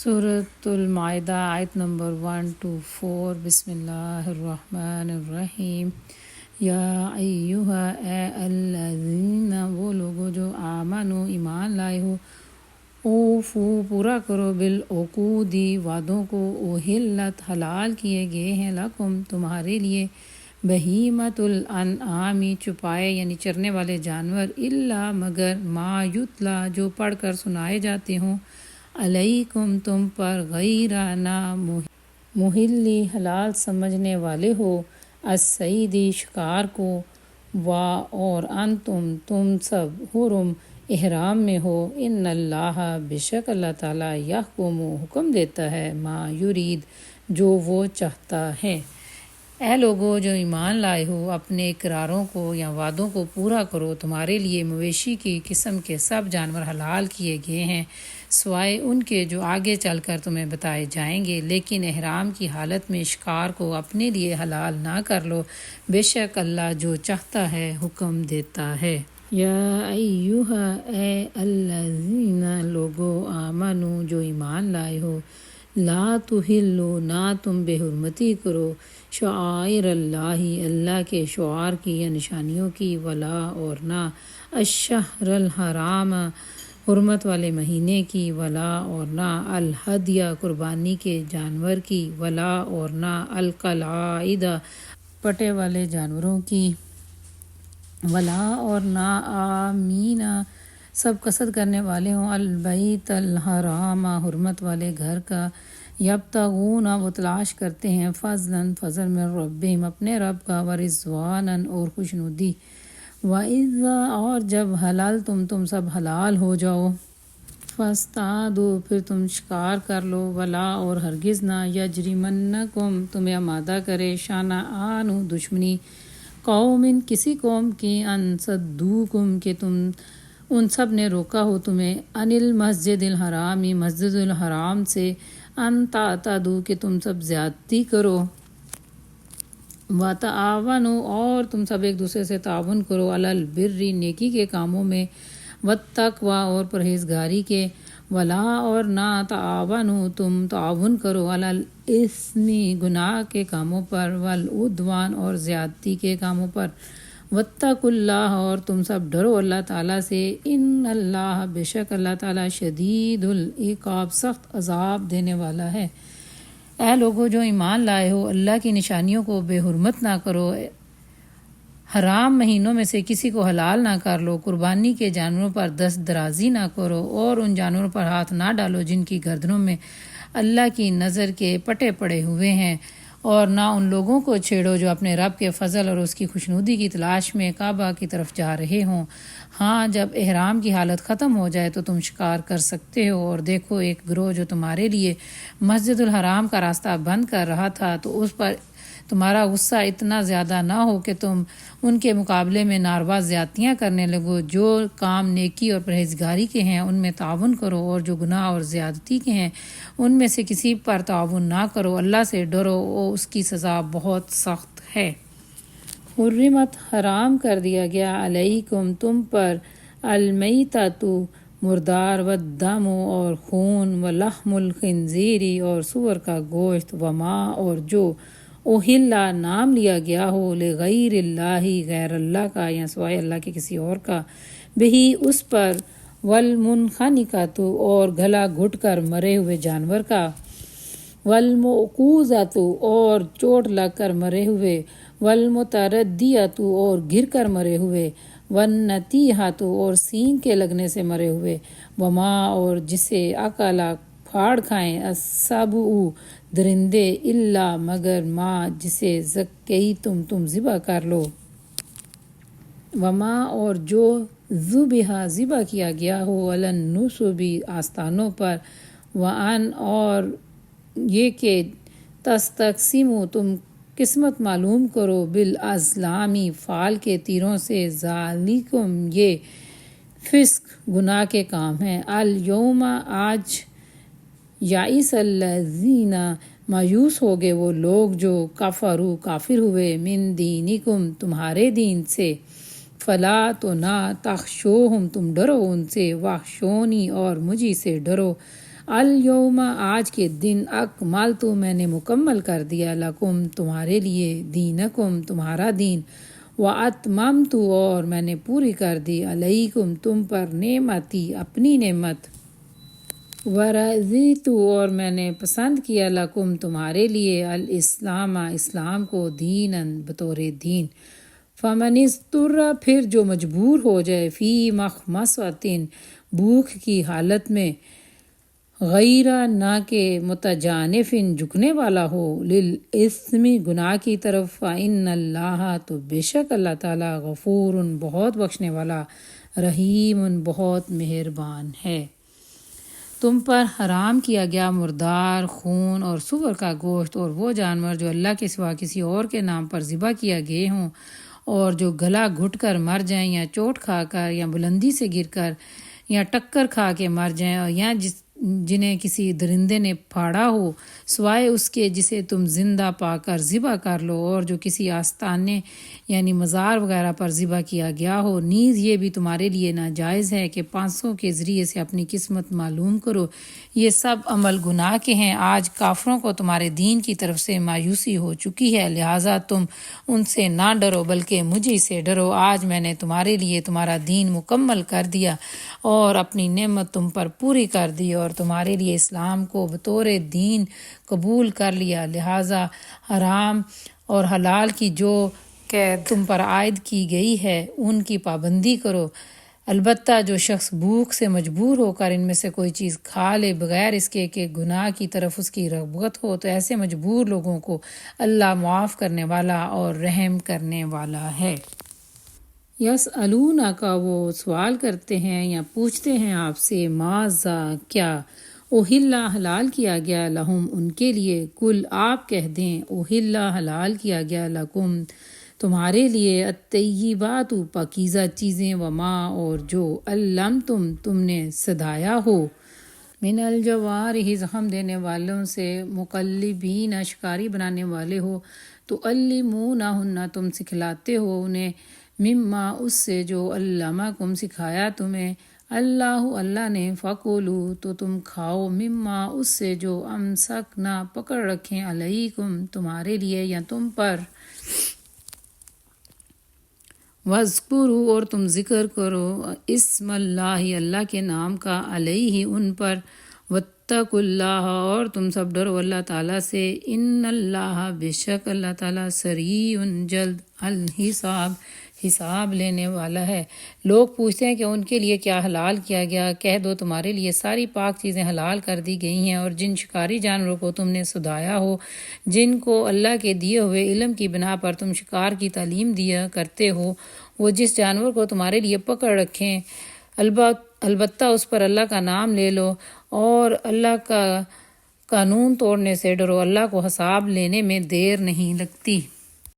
سورۃ المائدہ آیت نمبر 1-4 بسم اللہ الرحمن الرحیم یا ایہا اے الذین وہ لوگو جو آمنو ایمان لائے ہو اوفو پورا کرو بالعقودی وعدوں کو احلت حلال کیے گئے ہیں لکم تمہارے لیے بہیمۃ الانعامی چپائے یعنی چرنے والے جانور الا مگر ما یتلا جو پڑھ کر سنائے جاتے ہوں علیکم تم پر غیر نہ محلی حلال سمجھنے والے ہو الصیدی شکار کو اور تم سب حرم احرام میں ہو ان اللہ بشک اللہ تعالیٰ یحکم حکم دیتا ہے ما یرید جو وہ چاہتا ہے۔ اے لوگو جو ایمان لائے ہو اپنے اقراروں کو یا وعدوں کو پورا کرو، تمہارے لیے مویشی کی قسم کے سب جانور حلال کیے گئے ہیں سوائے ان کے جو آگے چل کر تمہیں بتائے جائیں گے، لیکن احرام کی حالت میں شکار کو اپنے لیے حلال نہ کر لو، بے شک اللہ جو چاہتا ہے حکم دیتا ہے۔ یا ایہا اے الذین لوگو آمنو جو ایمان لائے ہو لا تحلوا نہ تم بے حرمتی کرو شعائر اللہ اللہ کے شعار کی یا نشانیوں کی ولا اور نہ الشہر الحرام حرمت والے مہینے کی ولا اور نہ الہدیہ قربانی کے جانور کی ولا اور نہ القلائد پٹے والے جانوروں کی ولا اور نہ آمین سب قصد کرنے والے ہوں البیت الحرام حرمت والے گھر کا یبتغون وہ تلاش کرتے ہیں فضل من ربہم اپنے رب کا ورضوانا اور خوشنودی وَإِذَا اور جب حلال تم سب حلال ہو جاؤ فاصطادوا پھر تم شکار کر لو ولا اور ہرگز نہ یجرمنکم تمہیں آمادہ کرے شنآن دشمنی قوم کسی قوم کی ان صدوکم کہ تم ان سب نے روکا ہو تمہیں ان المسجد الحرامی مسجد الحرام سے ان تعتدوا کہ تم سب زیادتی کرو وَتَعَاوَنُوا اور تم سب ایک دوسرے سے تعاون کرو علی البر نیکی کے کاموں میں والتقویٰ اور پرہیزگاری کے ولا اور نہ تعاونوا تم تعاون کرو علی الاثم گناہ کے کاموں پر والعدوان اور زیادتی کے کاموں پر واتقوا اللہ اور تم سب ڈرو اللہ تعالیٰ سے ان اللہ بشک اللہ تعالیٰ شدید العقاب سخت عذاب دینے والا ہے۔ اے لوگو جو ایمان لائے ہو اللہ کی نشانیوں کو بے حرمت نہ کرو، حرام مہینوں میں سے کسی کو حلال نہ کر لو، قربانی کے جانوروں پر دست درازی نہ کرو اور ان جانوروں پر ہاتھ نہ ڈالو جن کی گردنوں میں اللہ کی نظر کے پٹے پڑے ہوئے ہیں، اور نہ ان لوگوں کو چھیڑو جو اپنے رب کے فضل اور اس کی خوشنودی کی تلاش میں کعبہ کی طرف جا رہے ہوں۔ ہاں جب احرام کی حالت ختم ہو جائے تو تم شکار کر سکتے ہو، اور دیکھو ایک گروہ جو تمہارے لیے مسجد الحرام کا راستہ بند کر رہا تھا تو اس پر تمہارا غصہ اتنا زیادہ نہ ہو کہ تم ان کے مقابلے میں ناروا زیادتیاں کرنے لگو۔ جو کام نیکی اور پرہیزگاری کے ہیں ان میں تعاون کرو، اور جو گناہ اور زیادتی کے ہیں ان میں سے کسی پر تعاون نہ کرو، اللہ سے ڈرو اور اس کی سزا بہت سخت ہے۔ حرمت حرام کر دیا گیا علیکم تم پر المیتۃ مردار والدم اور خون ولحم الخنزیر اور سور کا گوشت وما اور جو اوہلا نام لیا گیا ہو لغیر اللہ غیر اللہ کا یا سوائے اللہ کے کسی اور کا بہی اس پر والمنخنقۃ اور گلا گھٹ کر مرے ہوئے جانور کا والموقوذۃ اور چوٹ لگ کر مرے ہوئے والمتردیۃ اور گر کر مرے ہوئے والنطیحۃ اور سینگ کے لگنے سے مرے ہوئے وما اور جسے اکلا پھاڑ کھائیں السبع درندے الا مگر ما جسے زکیتم تم ذبح کر لو وما اور جو ذبح ذبح کیا گیا ہو علی النصب آستانوں پر وان اور یہ کہ تستقسموا تم قسمت معلوم کرو بالازلامی فال کے تیروں سے ذالکم یہ فسق گناہ کے کام ہیں الیوم آج یائس الذین مایوس ہو گئے وہ لوگ جو کفروا کافر ہوئے من دینکم تمہارے دین سے فلا تو نہ تخشوہم تم ڈرو ان سے واخشونی اور مجھی سے ڈرو الیوم آج کے دن اکملت میں نے مکمل کر دیا لکم تمہارے لیے دینکم تمہارا دین واتممت اور میں نے پوری کر دی علیکم تم پر نعمتی اپنی نعمت ورضیت اور میں نے پسند کیا لکم تمہارے لیے الاسلام اسلام کو دیناً بطور دین فمن اضطر پھر جو مجبور ہو جائے فی مخمصۃ بھوک کی حالت میں غیر نہ کہ متجانف جھکنے والا ہو للاسم گناہ کی طرف فإن اللہ تو بے شک اللہ تعالیٰ غفور بہت بخشنے والا رحیم بہت مہربان ہے۔ تم پر حرام کیا گیا مردار خون اور سور کا گوشت اور وہ جانور جو اللہ کے سوا کسی اور کے نام پر ذبح کیا گئے ہوں اور جو گلا گھٹ کر مر جائیں یا چوٹ کھا کر یا بلندی سے گر کر یا ٹکر کھا کے مر جائیں اور یا جنہیں کسی درندے نے پھاڑا ہو سوائے اس کے جسے تم زندہ پا کر ذبح کر لو اور جو کسی آستانے یعنی مزار وغیرہ پر ذبح کیا گیا ہو نیز یہ بھی تمہارے لیے ناجائز ہے کہ 500 کے ذریعے سے اپنی قسمت معلوم کرو، یہ سب عمل گناہ کے ہیں۔ آج کافروں کو تمہارے دین کی طرف سے مایوسی ہو چکی ہے، لہٰذا تم ان سے نہ ڈرو بلکہ مجھے سے ڈرو۔ آج میں نے تمہارے لیے تمہارا دین مکمل کر دیا اور اپنی نعمت تم پر پوری کر دی اور تمہارے لیے اسلام کو بطور دین قبول کر لیا، لہٰذا حرام اور حلال کی جو قید تم پر عائد کی گئی ہے ان کی پابندی کرو۔ البتہ جو شخص بھوک سے مجبور ہو کر ان میں سے کوئی چیز کھا لے بغیر اس کے کہ گناہ کی طرف اس کی رغبت ہو تو ایسے مجبور لوگوں کو اللہ معاف کرنے والا اور رحم کرنے والا ہے۔ یسألونک وہ سوال کرتے ہیں یا پوچھتے ہیں آپ سے ماذا کیا اوہلا حلال کیا گیا لہم ان کے لیے، کل آپ کہہ دیں اوہلا حلال کیا گیا لکم تمہارے لیے الطیبات پاکیزہ چیزیں وما اور جو علمتم تم نے سدایا ہو من الجوارح زخم دینے والوں سے مقلبین شکاری بنانے والے ہو تو علمونہن تم سکھلاتے ہو انہیں مما اس سے جو علمکم سکھایا تمہیں اللہ نے فکلو تو تم کھاؤ مما اس سے جو امسکنا پکڑ رکھیں علیکم تمہارے لیے یا تم پر وَاذْكُرُوا اور تم ذکر کرو اسم اللہ کے نام کا علیہ ان پر واتقوا اللہ اور تم سب ڈرو اللہ تعالیٰ سے ان اللہ بے شک اللہ تعالیٰ سریع جلد الحساب حساب لینے والا ہے۔ لوگ پوچھتے ہیں کہ ان کے لیے کیا حلال کیا گیا، کہہ دو تمہارے لیے ساری پاک چیزیں حلال کر دی گئی ہیں اور جن شکاری جانوروں کو تم نے سدایا ہو جن کو اللہ کے دیے ہوئے علم کی بنا پر تم شکار کی تعلیم دیا کرتے ہو وہ جس جانور کو تمہارے لیے پکڑ رکھیں البتہ اس پر اللہ کا نام لے لو اور اللہ کا قانون توڑنے سے ڈرو، اللہ کو حساب لینے میں دیر نہیں لگتی۔